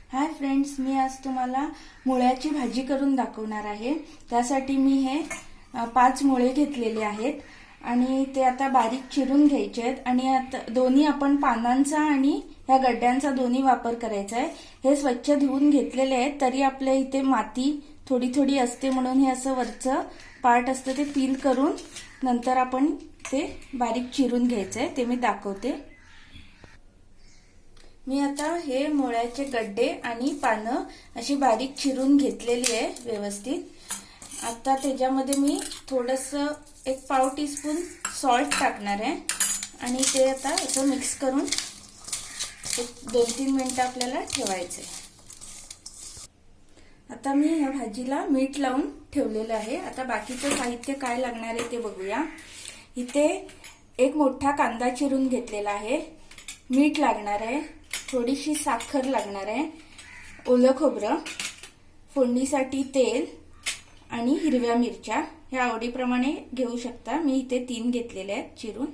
Hi friends, मी आज तुम्हाला मुळ्याची भाजी करून दाखवणार आहे। त्यासाठी मी हे 5 मुळे घेतलेले आहेत आणि ते आता बारीक चिरून घ्यायचे आहेत आणि आता दोन्ही आपण पानांचा आणि ह्या गड्ड्यांचा दोन्ही वापर करायचा आहे। हे स्वच्छ धुवून घेतलेले आहेत, तरी आपल्या इथे माती थोडी थोडी असते म्हणून हे असं वरचं पार्ट असतं ते पील करून नंतर आपण ते बारीक चिरून घ्यायचं आहे, ते मी दाखवते। मी आता हे मुळ्याचे गड्डे आणि पानं अशी बारीक चिरून घेतलेली आहे व्यवस्थित। आता त्याच्यामध्ये मी थोडंसं एक पाव टीस्पून सॉल्ट टाकणार आहे आणि ते आता असं मिक्स करून एक 2-3 मिनिटं आपल्याला ठेवायचं आहे। आता मी ह्या भाजीला मीठ लावून ठेवलेलं आहे। आता बाकीचं साहित्य काय लागणार आहे ते बघूया। इथे एक मोठा कांदा चिरून घेतलेला आहे, मीठ लागणार आहे, थोडीशी साखर लागणार आहे, ओलं खोबरं, फोडणीसाठी तेल आणि हिरव्या मिरच्या ह्या आवडीप्रमाणे घेऊ शकता। मी इथे 3 घेतलेले आहेत चिरून।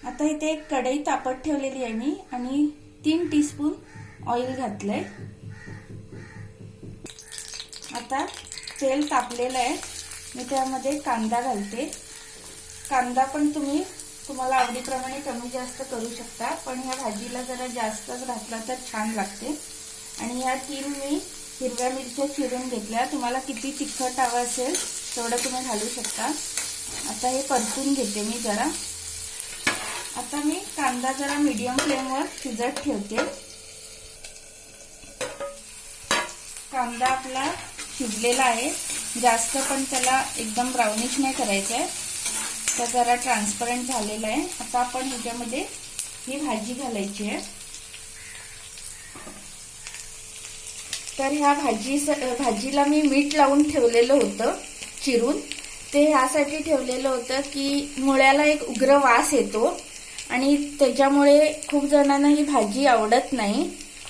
आता इथे एक कढई तापत ठेवलेली आहे मी आणि 3 टीस्पून ऑइल घातलंय। आता तेल तापलेलं आहे, मी त्यामध्ये कांदा घालते। कांदा पण तुम्हाला आवडीप्रमाणे कमी जास्त करू शकता, पण ह्या भाजीला जरा जास्तच घातला तर छान लागते। आणि ह्या 3 मी हिरव्या मिरच्या चिरून घेतल्या, तुम्हाला किती तिखट हवं असेल तेवढं तुम्ही घालू शकता। आता हे परतून घेते मी जरा। आता मी कांदा जरा मीडियम फ्लेमवर शिजत ठेवते। कांदा आपला शिजलेला आहे, जास्त पण त्याला एकदम ब्राउनिश नाही करायचं आहे, तर जरा ट्रान्सपरंट झालेला आहे। आता आपण ह्याच्यामध्ये ही भाजी घालायची आहे। तर ह्या भाजीला मी मीठ लावून ठेवलेलं होतं चिरून, ते ह्यासाठी ठेवलेलं होतं की मुळ्याला एक उग्र वास येतो आणि त्याच्यामुळे खूप जणांना ही भाजी आवडत नाही,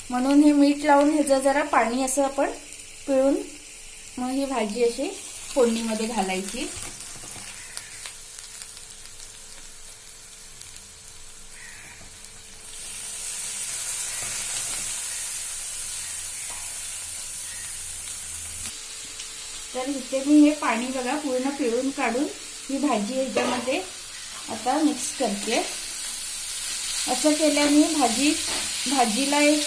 म्हणून हे मीठ लावून ह्याचं जरा पाणी असं आपण पिळून मग ही भाजी अशी फोडणीमध्ये घालायची। तर इथे मी हे पाणी बघा पूर्ण पिळून काढून ही भाजी ह्याच्यामध्ये आता मिक्स करते। असं केल्याने भाजीला एक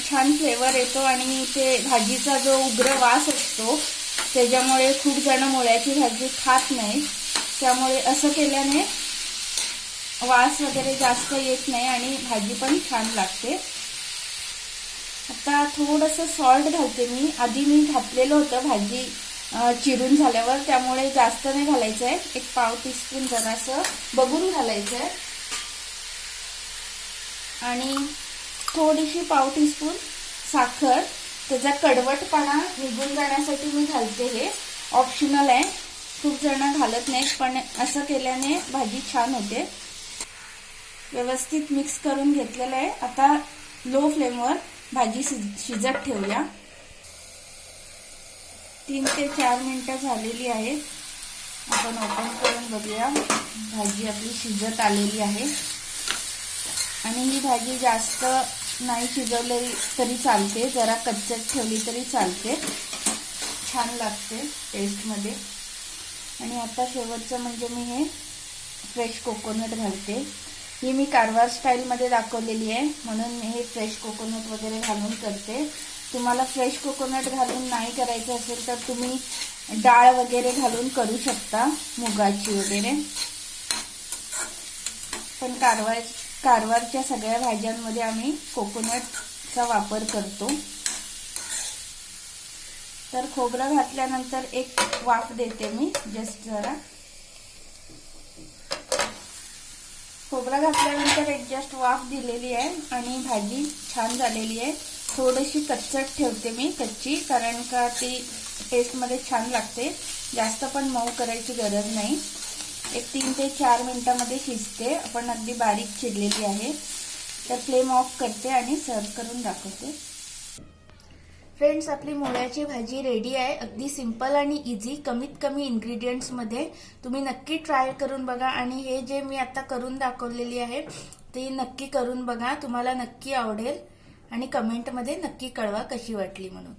छान फ्लेवर येतो आणि ते भाजीचा जो उग्र वास असतो त्याच्यामुळे खूप जण मुळ्याची भाजी खात नाही, त्यामुळे असं केल्याने वास वगैरे जास्त येत नाही आणि भाजी पण छान लागते। आता थोडंसं सॉल्ट घालते मी, आधी मी घातलेलं होतं भाजी चिरून झाल्यावर, त्यामुळे जास्त नाही घालायचं आहे, एक पाव टीस्पून जरासं बघून घालायचं आहे। आणि थोडीशी पाव टीस्पून साखर, त्याचा कडवटपणा निघून जाण्यासाठी मी घालते। हे ऑप्शनल आहे, खूप जण घालत नाहीत, पण असं केल्याने भाजी छान होते। व्यवस्थित मिक्स करून घेतलेलं आहे। आता लो फ्लेमवर भाजी शिजत ठेवूया। 3 ते 4 मिनिटं झालेली आहे, आपण ओपन करून बघूया। भाजी आपली शिजत आलेली आहे आणि ही भाजी जास्त नाही शिजवली तरी चालते, जरा कच्चट ठेवली तरी चालते, छान लागते टेस्टमध्ये। आणि आता शेवटचं म्हणजे मी हे फ्रेश कोकोनट घालते। ही मी कारवार स्टाईलमध्ये दाखवलेली आहे, म्हणून मी हे फ्रेश कोकोनट वगैरे घालून करते। तुम्हाला फ्रेश कोकोनट घालून नाही करायचं असेल तर तुम्ही डाळ वगैरे घालून करू शकता, मुगाची वगैरे, पण कारवारच्या सगळ्या भाज्यांमध्ये आम्ही कोकोनटचा वापर करतो। तर खोबरं घातल्यानंतर एक वाफ देते मी, जस्ट जरा खोबरं घातल्यानंतर एक जस्ट वाफ दिलेली आहे आणि भाजी छान झालेली आहे। थोडीशी कच्चट ठेवते मी, कच्ची, कारण का ती टेस्टमध्ये छान लागते, जास्त पण मऊ करायची गरज नाही। एक 3 ते 4 मिनिटांमध्ये शिजते, आपण अगदी बारीक चिरलेली आहे। तर फ्लेम ऑफ करते आणि सर्व करून दाखवते। फ्रेंड्स, आपली मुळ्याची भाजी रेडी आहे, अगदी सिंपल आणि इझी, कमीत कमी इंग्रेडिएंट्स मध्ये। तुम्ही नक्की ट्राय करून बघा आणि हे जे मी आता करून दाखवलेली आहे ते नक्की करून बघा, तुम्हाला नक्की आवडेल। आणि कमेंटमध्ये नक्की कळवा कशी वाटली म्हणून.